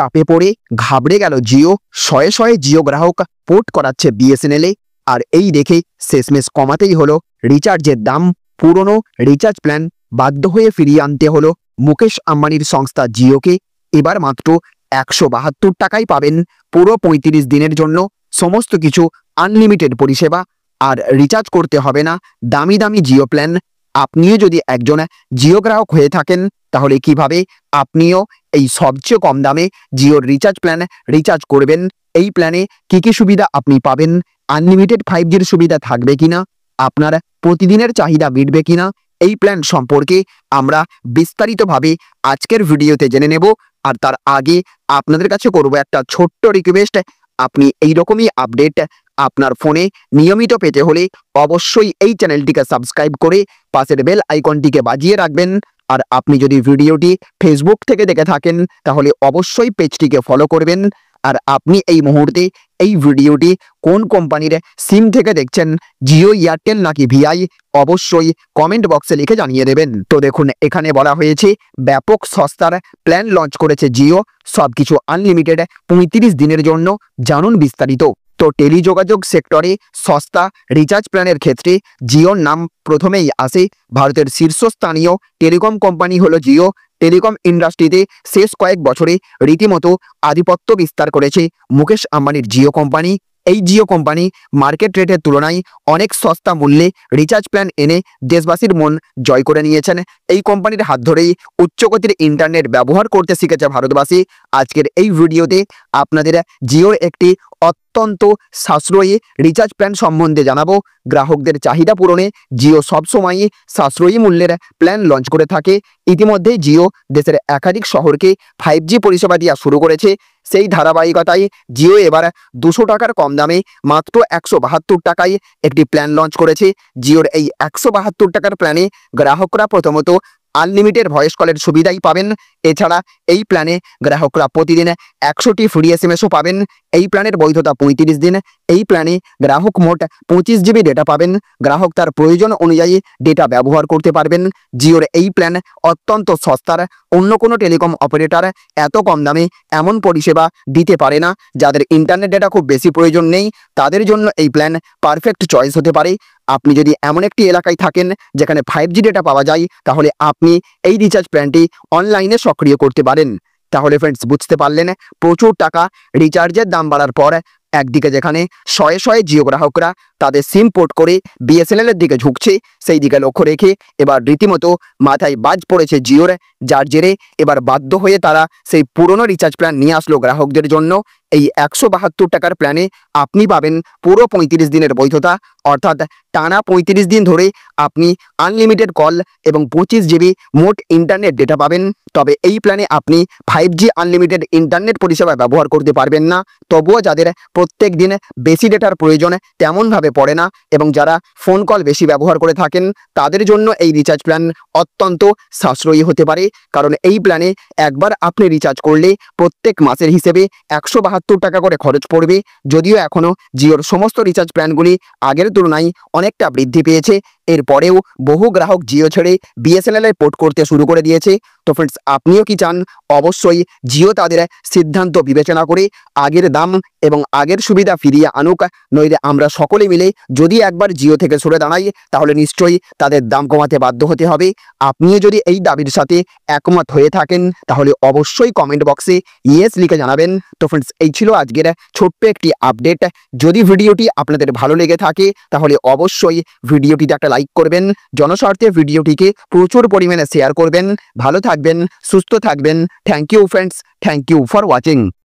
চাপে পড়ে ঘাবড়ে গেল জিও। শয়ে শয়ে জিও গ্রাহক পোর্ট করাচ্ছে বিএসএনএলে। আর এই দেখে শেষমেশ কমাতেই হলো রিচার্জের দাম। পুরনো রিচার্জ প্ল্যান বাধ্য হয়ে ফিরিয়ে আনতে হলো মুকেশ আম্বানির সংস্থা জিওকে। এবার মাত্র 172 টাকায় পাবেন পুরো 35 দিনের জন্য সমস্ত কিছু আনলিমিটেড পরিষেবা। আর রিচার্জ করতে হবে না দামি দামি জিও প্ল্যান। আপনিও যদি একজন জিও গ্রাহক হয়ে থাকেন তাহলে কিভাবে আপনিও এই সবচেয়ে কম দামে জিওর রিচার্জ প্ল্যান রিচার্জ করবেন, এই প্ল্যানে কি কি সুবিধা আপনি পাবেন, আনলিমিটেড 5Gর সুবিধা থাকবে কিনা, আপনার প্রতিদিনের চাহিদা মিটবে কিনা, এই প্ল্যান সম্পর্কে আমরা বিস্তারিতভাবে আজকের ভিডিওতে জেনে নেব। আর তার আগে আপনাদের কাছে করব একটা ছোট্ট রিকোয়েস্ট, আপনি এইরকমই আপডেট আপনার ফোনে নিয়মিত পেতে হলে অবশ্যই এই চ্যানেলটিকে সাবস্ক্রাইব করে পাশের বেল আইকনটিকে বাজিয়ে রাখবেন। আর আপনি যদি ভিডিওটি ফেসবুক থেকে দেখে থাকেন তাহলে অবশ্যই পেজটিকে ফলো করবেন। আর আপনি এই মুহূর্তে এই ভিডিওটি কোন কোম্পানির সিম থেকে দেখছেন, জিও, এয়ারটেল নাকি ভিআই, অবশ্যই কমেন্ট বক্সে লিখে জানিয়ে দেবেন। তো দেখুন, এখানে বলা হয়েছে ব্যাপক সস্তার প্ল্যান লঞ্চ করেছে জিও, সবকিছু আনলিমিটেড 35 দিনের জন্য। জানুন বিস্তারিত। তো টেলিযোগাযোগ সেক্টরে সস্তা রিচার্জ প্ল্যানের ক্ষেত্রে জিওর নাম প্রথমেই আসে। ভারতের শীর্ষস্থানীয় টেলিকম কোম্পানি হলো জিও। টেলিকম ইন্ডাস্ট্রিতে শেষ কয়েক বছরে রীতিমতো আধিপত্য বিস্তার করেছে মুকেশ আম্বানির জিও কোম্পানি। এই জিও কোম্পানি মার্কেট রেটের তুলনায় অনেক সস্তা মূল্যে রিচার্জ প্ল্যান এনে দেশবাসীর মন জয় করে নিয়েছেন। এই কোম্পানির হাত ধরেই উচ্চগতির ইন্টারনেট ব্যবহার করতে শিখেছে ভারতবাসী। আজকের এই ভিডিওতে আপনাদের জিওর একটি অত্যন্ত সাশ্রয়ী রিচার্জ প্ল্যান সম্বন্ধে জানাবো। গ্রাহকদের চাহিদা পূরণে জিও সবসময়ই সাশ্রয়ী মূল্যের প্ল্যান লঞ্চ করে থাকে। ইতিমধ্যে জিও দেশের একাধিক শহরকে 5G পরিষেবা দেওয়া শুরু করেছে। সেই ধারাবাহিকতায় জিও এবার 200 টাকার কম দামে মাত্র 172 টাকায় একটি প্ল্যান লঞ্চ করেছে। জিওর এই 172 টাকার প্ল্যানে গ্রাহকরা প্রথমত আনলিমিটেড ভয়েস কলের সুবিধাই পাবেন। এছাড়া এই প্ল্যানে গ্রাহকরা প্রতিদিন 100টি ফ্রি এসএমএসও পাবেন। এই প্ল্যানের বৈধতা 35 দিন। এই প্ল্যানে গ্রাহক মোট 25 জিবি ডেটা পাবেন। গ্রাহক তার প্রয়োজন অনুযায়ী ডেটা ব্যবহার করতে পারবেন। জিওর এই প্ল্যান অত্যন্ত সস্তার। অন্য কোনো টেলিকম অপারেটর এত কম দামে এমন পরিষেবা দিতে পারে না। যাদের ইন্টারনেট ডেটা খুব বেশি প্রয়োজন নেই তাদের জন্য এই প্ল্যান পারফেক্ট চয়েস হতে পারে। আপনি যদি এমন একটি এলাকায় থাকেন যেখানে 5G ডেটা পাওয়া যায় তাহলে আপনি এই রিচার্জ প্ল্যানটি অনলাইনে সক্রিয় করতে পারেন। তাহলে ফ্রেন্ডস, বুঝতে পারলেন, প্রচুর টাকা রিচার্জের দাম বাড়ার পর একদিকে যেখানে শয়ে শয়ে জিও গ্রাহকরা তাদের সিম পোর্ট করে বিএসএনএলের দিকে ঝুঁকছে, সেই দিকে লক্ষ্য রেখে এবার রীতিমতো মাথায় বাজ পড়েছে জিওর। যার জেরে এবার বাধ্য হয়ে তারা সেই পুরনো রিচার্জ প্ল্যান নিয়ে আসলো গ্রাহকদের জন্য। এই 172 টাকার প্ল্যানে আপনি পাবেন পুরো 35 দিনের বৈধতা, অর্থাৎ টানা 35 দিন ধরে আপনি আনলিমিটেড কল এবং 25 জিবি মোট ইন্টারনেট ডেটা পাবেন। তবে এই প্ল্যানে আপনি 5G আনলিমিটেড ইন্টারনেট পরিষেবা ব্যবহার করতে পারবেন না। তবুও যাদের প্রত্যেক দিন বেশি ডেটার প্রয়োজন তেমনভাবে পড়ে না এবং যারা ফোন কল বেশি ব্যবহার করে থাকেন তাদের জন্য এই রিচার্জ প্ল্যান অত্যন্ত সাশ্রয়ী হতে পারে। কারণ এই প্ল্যানে একবার আপনি রিচার্জ করলে প্রত্যেক মাসের হিসেবে 172 টাকা করে খরচ পড়বে। যদিও এখনও জিওর সমস্ত রিচার্জ প্ল্যানগুলি আগের তুলনায় অনেকটা বৃদ্ধি পেয়েছে, এরপরেও বহু গ্রাহক জিও ছেড়ে বিএসএনএলে পোর্ট করতে শুরু করে দিয়েছে। তো ফ্রেন্ডস, আপনিও কি চান? অবশ্যই জিও তাদের সিদ্ধান্ত বিবেচনা করে আগের দাম এবং আগের সুবিধা ফিরিয়ে আনুক। নইলে আমরা সকলে মিলে যদি একবার জিও থেকে সরে দাঁড়াই তাহলে নিশ্চয়ই তাদের দাম কমাতে বাধ্য হতে হবে। আপনিও যদি এই দাবির সাথে একমত হয়ে থাকেন তাহলে অবশ্যই কমেন্ট বক্সে ইয়েস লিখে জানাবেন। তো ফ্রেন্ডস, এই ছিল আজকের ছোট্ট একটি আপডেট। যদি ভিডিওটি আপনাদের ভালো লেগে থাকে তাহলে অবশ্যই ভিডিওটিতে একটা লাইক করবেন। জনস্বার্থে ভিডিওটিকে প্রচুর পরিমাণে শেয়ার করবেন। ভালো থাকবেন, সুস্থ থাকবেন। Thank you friends, thank you for watching.